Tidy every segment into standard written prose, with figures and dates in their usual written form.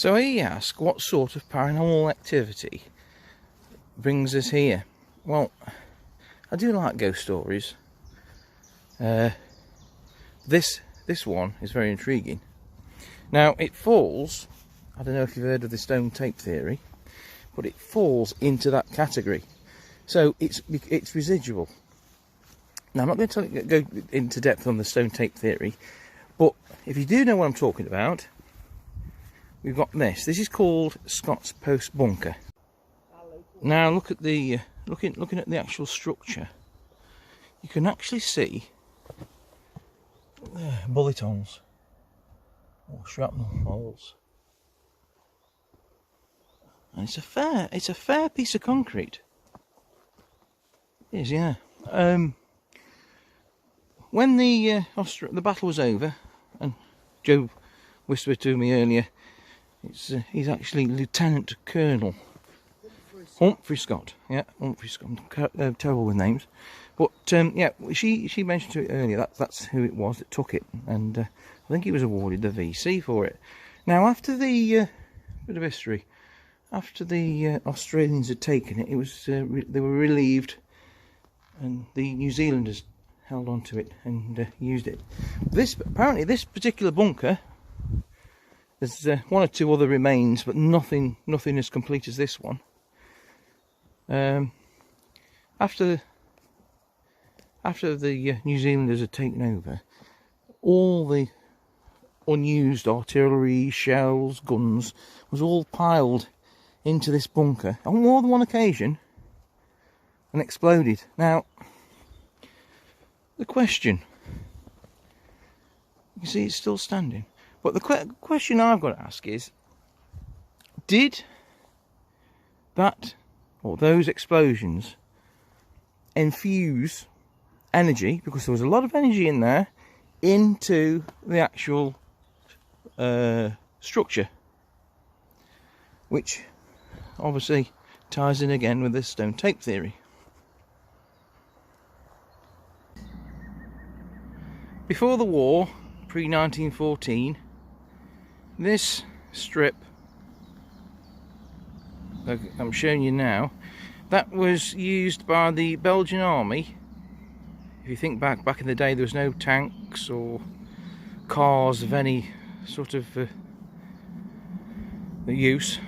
So you ask, what sort of paranormal activity brings us here? Well, I do like ghost stories. This one is very intriguing. Now, it falls, I don't know if you've heard of the stone tape theory, but it falls into that category. So it's residual. Now, I'm not going to go into depth on the stone tape theory, but if you do know what I'm talking about, we've got this. This is called Scott's Post Bunker. Now, look at the looking at the actual structure. You can actually see bullet holes or shrapnel holes, and it's a fair piece of concrete. It is, yeah. When the battle was over, and Joe whispered to me earlier, he's actually Lieutenant Colonel Humphrey Scott. Yeah, Humphrey Scott. I'm terrible with names, but yeah, she mentioned to it earlier. That's who it was that took it, and I think he was awarded the VC for it. Now, after the bit of history, after the Australians had taken it, they were relieved, and the New Zealanders held on to it and used it. Apparently, this particular bunker, there's one or two other remains, but nothing as complete as this one. After the New Zealanders had taken over, all the unused artillery, shells, guns was all piled into this bunker on more than one occasion and exploded. Now, the question, you see it's still standing, but the question I've got to ask is, did that or those explosions infuse energy, because there was a lot of energy in there, into the actual structure, which obviously ties in again with the stone tape theory. Before the war, pre-1914, this strip that I'm showing you now, that was used by the Belgian army. If you think back in the day, there was no tanks or cars of any sort of use.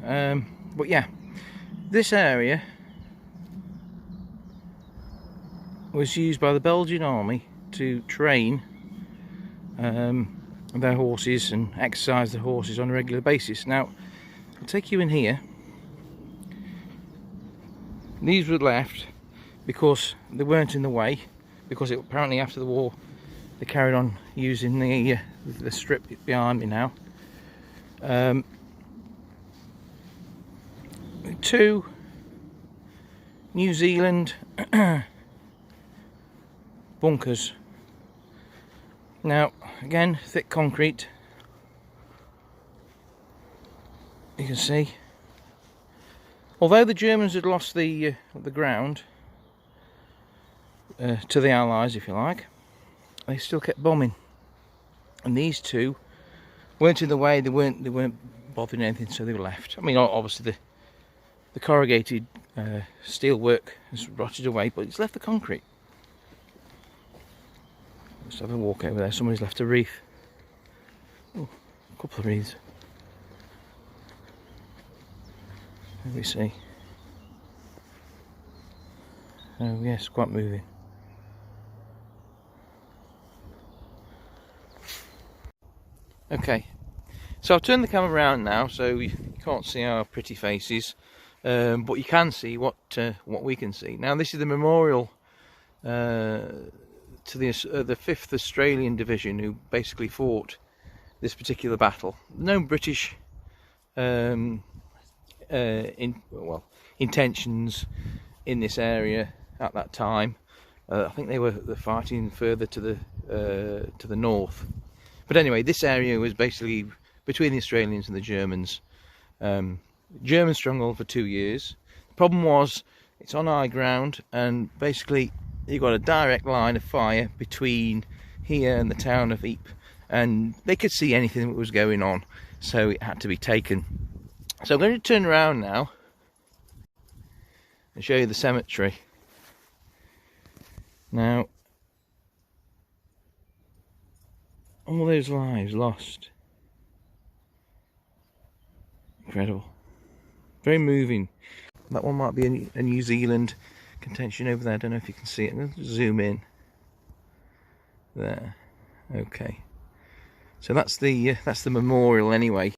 But yeah, this area was used by the Belgian army to train their horses and exercise the horses on a regular basis. Now, I'll take you in here. These were left because they weren't in the way, because apparently after the war they carried on using the strip behind me now. Two New Zealand bunkers. Now, again, thick concrete, you can see. Although the Germans had lost the ground to the Allies, if you like, they still kept bombing, and these two weren't in the way. They weren't bothering anything, so they were left. I mean, obviously the corrugated steel work has rotted away, but it's left the concrete. Let's have a walk over there. Somebody's left a wreath. Oh, a couple of wreaths. Let me see. Oh yes, quite moving. Okay, so I've turned the camera around now, so you can't see our pretty faces, but you can see what we can see. Now, this is the memorial to the 5th Australian Division, who basically fought this particular battle. No British intentions in this area at that time. I think they're fighting further to the north. But anyway, this area was basically between the Australians and the Germans. German stronghold for 2 years. The problem was it's on high ground, and basically you've got a direct line of fire between here and the town of Ypres, and they could see anything that was going on. so it had to be taken. So I'm going to turn around now and show you the cemetery. Now, all those lives lost. Incredible. Very moving. That one might be a New Zealand contention over there. I don't know if you can see it. I'm going to zoom in. There. Okay. So that's the memorial anyway.